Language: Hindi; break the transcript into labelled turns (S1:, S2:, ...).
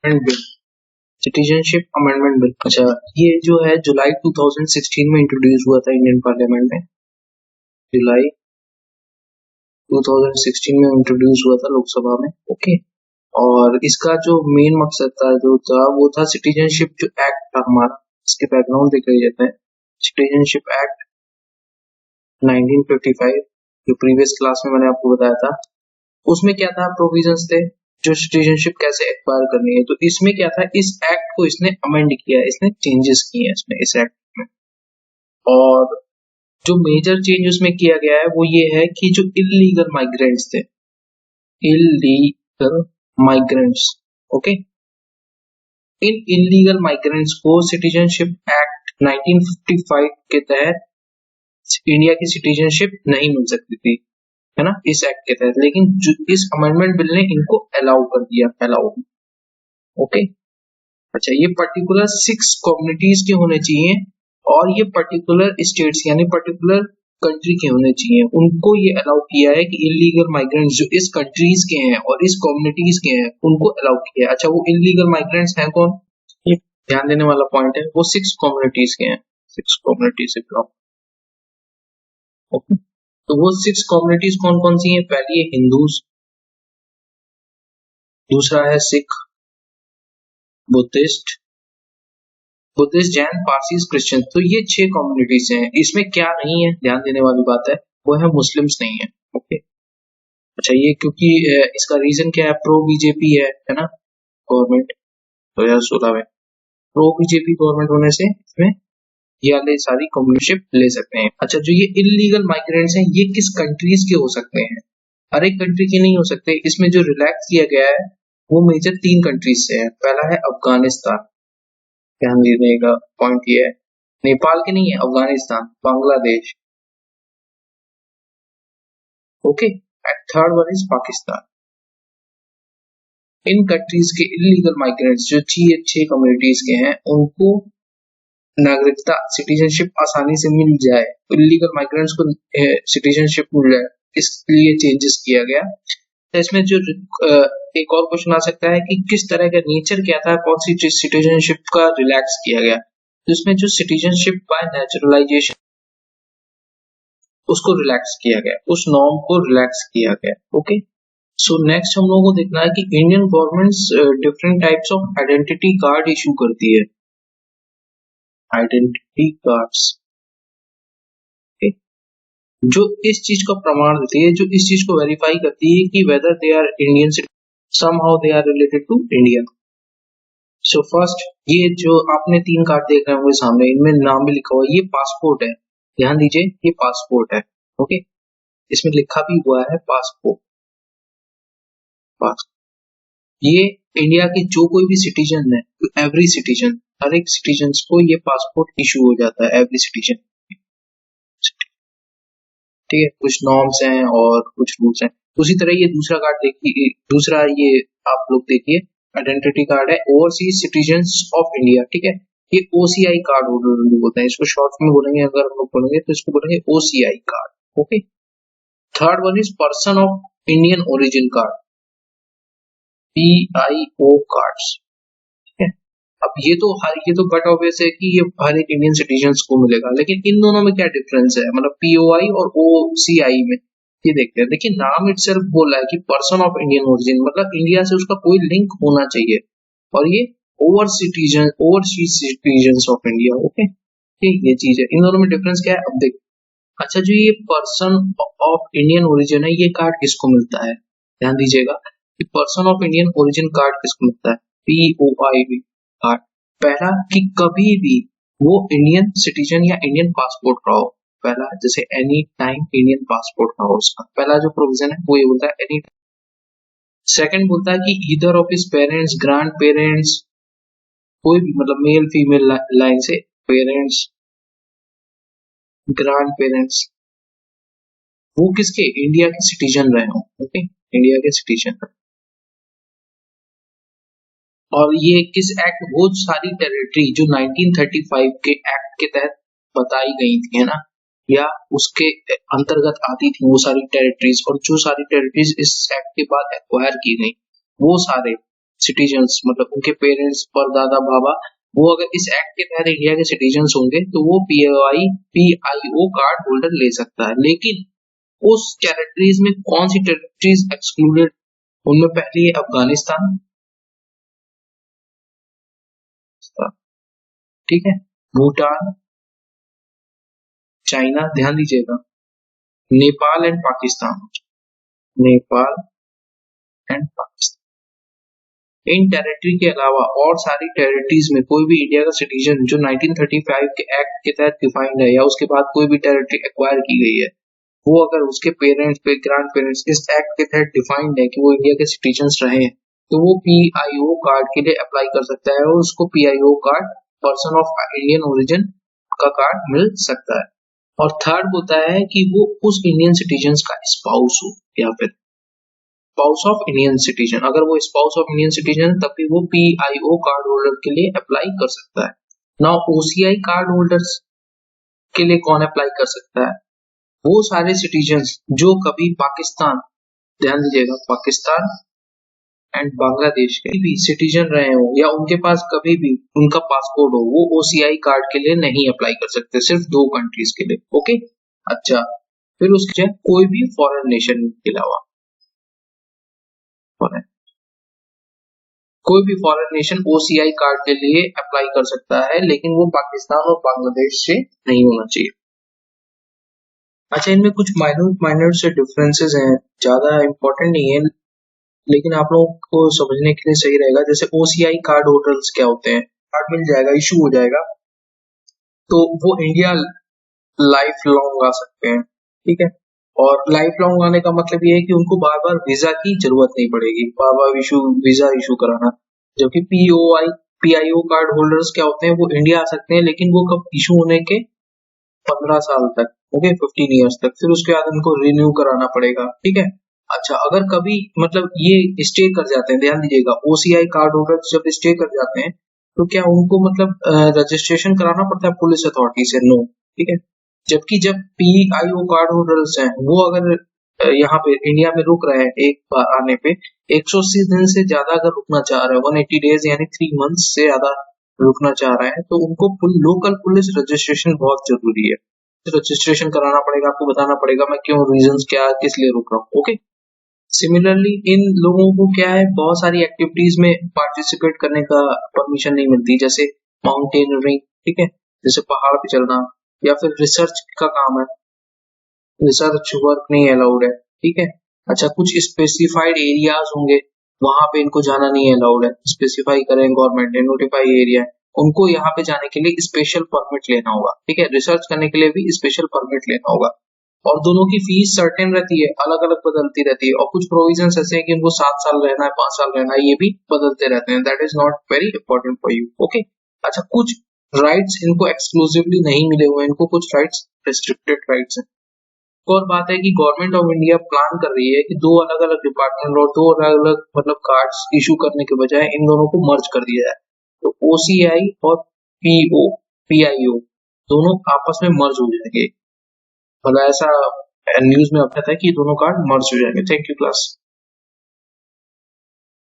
S1: Amendment bill, citizenship amendment bill. अच्छा, ये जो है जुलाई 2016 में इंट्रोड्यूस हुआ था इंडियन पार्लियामेंट में। जुलाई 2016 में इंट्रोड्यूस हुआ था लोकसभा में। ओके, और इसका जो मेन मकसद था जो था वो था सिटीजनशिप जो एक्ट था हमारा, इसके बैकग्राउंड देख लेते हैं। सिटीजनशिप एक्ट 1955 जो प्रीवियस क्लास में मैंने आपको बताया था, उसमें क्या था, प्रोविजंस थे जो सिटीजनशिप कैसे एक्वायर करनी है। तो इसमें क्या था, इस एक्ट को इसने अमेंड किया, इसने चेंजेस किए हैं इसमें, इस एक्ट में। और जो मेजर चेंज उसमें किया गया है वो ये है कि जो इलीगल माइग्रेंट्स थे, इलीगल माइग्रेंट्स, ओके, इन इलीगल माइग्रेंट्स को सिटीजनशिप एक्ट 1955 के तहत इंडिया की सिटीजनशिप नहीं मिल सकती थी, है ना, इस एक्ट के तहत। लेकिन इस अमेंडमेंट बिल ने इनको अलाउ कर दिया, अलाउ। ओके, अच्छा, ये पर्टिकुलर 6 कम्युनिटीज के होने चाहिए और ये पर्टिकुलर स्टेट्स यानी पर्टिकुलर कंट्री के होने चाहिए, उनको ये अलाउ किया है कि इलीगल माइग्रेंट्स जो इस कंट्रीज के हैं और इस कम्युनिटीज के हैं उनको अलाउ किया है। अच्छा, वो इलीगल माइग्रेंट्स हैं कौन, ये ध्यान देने वाला पॉइंट है, वो 6 कम्युनिटीज के हैं, 6 कम्युनिटीज से बिलोंग। ओके, तो वो 6 कम्युनिटीज कौन कौन सी हैं? पहली है हिंदूज, दूसरा है Sikh, Buddhist, Jain, Parsis, Christian. तो ये 6 कम्युनिटीज हैं। इसमें क्या नहीं है, ध्यान देने वाली बात है, वो है मुस्लिम्स नहीं है। ओके, अच्छा, ये क्योंकि इसका रीजन क्या है, प्रो बीजेपी है ना गवर्नमेंट 2016 में, प्रो बीजेपी गवर्नमेंट होने से इसमें ये वाले सारी कम्युनिटीशिप ले सकते हैं। अच्छा, जो ये इलीगल माइग्रेंट्स हैं ये किस कंट्रीज के हो सकते हैं? हर एक कंट्री के नहीं हो सकते। इसमें जो रिलैक्स किया गया है वो मेजर 3 कंट्रीज से है। पहला है अफगानिस्तान, ध्यान देने का पॉइंट ये है, नेपाल के नहीं है, Afghanistan, Bangladesh, okay, and third one is Pakistan. In countries के इलीगल माइग्रेंट्स जो 6 कम्युनिटीज के हैं उनको नागरिकता, सिटीजनशिप आसानी से मिल जाए, इलीगल माइग्रेंट्स को सिटीजनशिप मिल जाए, इसलिए चेंजेस किया गया। तो इसमें जो एक और क्वेश्चन आ सकता है कि किस तरह का नेचर क्या था, कौन सी सिटीजनशिप का रिलैक्स किया गया। तो इसमें जो सिटीजनशिप बाय नेचुरलाइजेशन उसको रिलैक्स किया गया, उस नॉर्म को रिलैक्स किया गया। ओके, सो नेक्स्ट हम लोगों को देखना है कि Indian government different types of identity card issue करती है, आइडेंटिटी कार्ड्स, जो इस चीज का प्रमाण देती है, जो इस चीज को वेरीफाई करती है कि whether they are Indian, somehow they are related to India. So first, ये जो आपने 3 कार्ड देख रहे होंगे सामने, इनमें नाम भी लिखा हुआ है, ये पासपोर्ट है, ध्यान दीजिए, ये पासपोर्ट है। ओके, इसमें लिखा भी हुआ है पासपोर्ट। ये इंडिया के जो कोई भी सिटीजन है, एवरी सिटीजन, हर एक सिटीजन को ये पासपोर्ट इशू हो जाता है, एवरी सिटीजन। ठीक है, कुछ नॉर्म्स हैं और कुछ रूल्स हैं। उसी तरह ये दूसरा कार्ड देखिए, दूसरा ये आप लोग देखिए, आइडेंटिटी कार्ड है ओवरसीज सिटीजन्स ऑफ इंडिया। ठीक है, ये ओसीआई कार्ड बोलते हैं, इसको शॉर्ट में बोलेंगे, अगर हम लोग बोलेंगे तो इसको बोलेंगे OCI card. Okay, third one is person of Indian origin card, PIO cards. अब ये तो बट ऑब्वियस है कि ये हर एक इंडियन सिटीजन्स को मिलेगा, लेकिन इन दोनों में क्या डिफरेंस है, मतलब POI और OCI में, ये देखते हैं। देखिए, नाम इटसेल्फ बोल रहा है कि पर्सन ऑफ इंडियन ओरिजिन, मतलब इंडिया से उसका कोई लिंक होना चाहिए, और ये overseas citizens of India. Okay, ठीक, ये चीज है। इन दोनों में डिफरेंस क्या है, अब देख। अच्छा, जो ये पर्सन ऑफ इंडियन ओरिजिन है, ये कार्ड किसको मिलता है, ध्यान दीजिएगा, कि person of Indian origin card किसको मिलता है, POI कार्ड। पहला कि कभी भी वो इंडियन सिटीजन या इंडियन पासपोर्ट का हो, पहला, जैसे एनी टाइम इंडियन पासपोर्ट का हो, उसका पहला जो प्रोविजन है वो ये बोलता है एनी। सेकंड बोलता है कि either of his parents, grand parents, कोई भी, मतलब मेल फीमेल लाइन से, पेरेंट्स, ग्रैंड पेरेंट्स, वो किसके, इंडिया के सिटीजन रहे हो। ओके, इंडिया के सिटीजन। और ये किस एक्ट, वो सारी टेरिटरी जो 1935 के एक्ट के तहत बताई गई थी, है ना, या उसके अंतर्गत आती थी वो सारी टेरिटरीज, और जो सारी टेरिटरीज इस एक्ट के बाद एक्वायर की गई, वो सारे सिटीजन्स मतलब उनके पेरेंट्स पर दादा बाबा, वो अगर इस एक्ट के तहत इंडिया के सिटीजन्स होंगे तो वो पीआईओ कार्ड होल्डर ले सकता है। लेकिन उस टेरिटरीज में कौन सी टेरिटरीज एक्सक्लूडेड, उनमें पहली है अफगानिस्तान, ठीक है, भूटान, चाइना, ध्यान दीजिएगा, Nepal and Pakistan, Nepal and Pakistan. In territory के अलावा और सारी टेरिटरीज में कोई भी इंडिया का सिटीजन जो 1935 के एक्ट के तहत डिफाइंड है या उसके बाद कोई भी टेरिटरी एक्वायर की गई है, वो अगर उसके पेरेंट्स पे ग्रैंड पेरेंट्स इस एक्ट के तहत डिफाइंड है कि वो इंडिया के सिटीजन्स रहे हैं, तो वो पीआईओ कार्ड के लिए अप्लाई कर सकता है और उसको PIO card person of Indian origin का कार्ड मिल सकता है। और थर्ड होता है कि वो उस इंडियन सिटीजन्स का स्पाउस हो या फिर स्पाउस ऑफ इंडियन सिटीजन, अगर वो स्पाउस ऑफ इंडियन सिटीजन तब भी वो पीआईओ कार्ड होल्डर के लिए अप्लाई कर सकता है। नाउ ओसीआई कार्ड होल्डर्स के लिए कौन अप्लाई कर सकता है? वो सारे सिटीजन्स जो कभी पाकिस्तान, ध्यान दीजिएगा, पाकिस्तान एंड बांग्लादेश के भी सिटीजन रहे हो या उनके पास कभी भी उनका पासपोर्ट हो, वो ओसीआई कार्ड के लिए नहीं अप्लाई कर सकते, सिर्फ 2 कंट्रीज के लिए। ओके, अच्छा, फिर उसके कोई भी फॉरेन नेशन के अलावा कोई भी फॉरेन नेशन ओसीआई कार्ड के लिए अप्लाई कर सकता है, लेकिन वो पाकिस्तान और बांग्लादेश से नहीं होना चाहिए। अच्छा, इनमें कुछ माइनर से डिफरेंसेस हैं, ज्यादा इंपॉर्टेंट नहीं है, लेकिन आप लोगों को समझने के लिए सही रहेगा। जैसे ओसीआई कार्ड होल्डर्स क्या होते हैं, कार्ड मिल जाएगा, इशू हो जाएगा, तो वो इंडिया लाइफ लॉन्ग आ सकते हैं, ठीक है। और लाइफ लॉन्ग आने का मतलब ये है कि उनको बार बार वीजा की जरूरत नहीं पड़ेगी, बार बार वीजा इशू कराना। जबकि पीआईओ कार्ड होल्डर्स क्या होते हैं, वो इंडिया आ सकते हैं, लेकिन वो कब इशू होने के 15 साल तक, ओके, 15 ईयर्स तक, फिर उसके बाद उनको रिन्यू कराना पड़ेगा, ठीक है। अच्छा, अगर कभी मतलब ये स्टे कर जाते हैं, ध्यान दीजिएगा, ओसीआई कार्ड होल्डर जब स्टे कर जाते हैं तो क्या उनको मतलब रजिस्ट्रेशन कराना पड़ता है पुलिस अथॉरिटी से? नो, ठीक है। जबकि जब पीआईओ कार्ड होल्डर्स हैं वो अगर यहाँ पे इंडिया में रुक रहे हैं एक बार आने पे 180 दिन से ज्यादा अगर रुकना चाह रहे हैं, 180 डेज यानी 3 मंथ से ज्यादा रुकना चाह रहे हैं, तो उनको लोकल पुलिस रजिस्ट्रेशन बहुत जरूरी है। रजिस्ट्रेशन कराना पड़ेगा, आपको बताना पड़ेगा मैं क्यों, रीजंस क्या है, किस लिए रुक रहा हूँ, ओके। सिमिलरली इन लोगों को क्या है, बहुत सारी एक्टिविटीज में पार्टिसिपेट करने का परमिशन नहीं मिलती, जैसे माउंटेनियरिंग, ठीक है, जैसे पहाड़ पे चलना, या फिर रिसर्च का काम है, रिसर्च वर्क नहीं अलाउड है, ठीक है। अच्छा, कुछ स्पेसिफाइड एरियाज होंगे, वहां पे इनको जाना नहीं अलाउड है, स्पेसिफाई करें गवर्नमेंट ने, नोटिफाई एरिया है, उनको यहाँ पे जाने के लिए स्पेशल परमिट लेना होगा, ठीक है। रिसर्च करने के लिए भी स्पेशल परमिट लेना होगा। और दोनों की फीस सर्टेन रहती है, अलग अलग बदलती रहती है, और कुछ प्रोविजंस ऐसे हैं कि इनको 7 साल रहना है, 5 साल रहना है, ये भी बदलते रहते हैं। That is not very important for you, okay. अच्छा, कुछ राइट्स इनको एक्सक्लूसिवली नहीं मिले हुए, इनको कुछ राइट्स रिस्ट्रिक्टेड राइट्स हैं। एक और बात है कि गवर्नमेंट ऑफ इंडिया प्लान कर रही है कि 2 अलग अलग डिपार्टमेंट और 2 अलग अलग मतलब कार्ड्स इशू करने के बजाय इन दोनों को मर्ज कर दिया जाए, तो ओसीआई और पीआईओ दोनों आपस में मर्ज हो जाएंगे, मतलब ऐसा न्यूज में अपडेट है कि दोनों कार्ड मर्ज हो जाएंगे। Thank you class.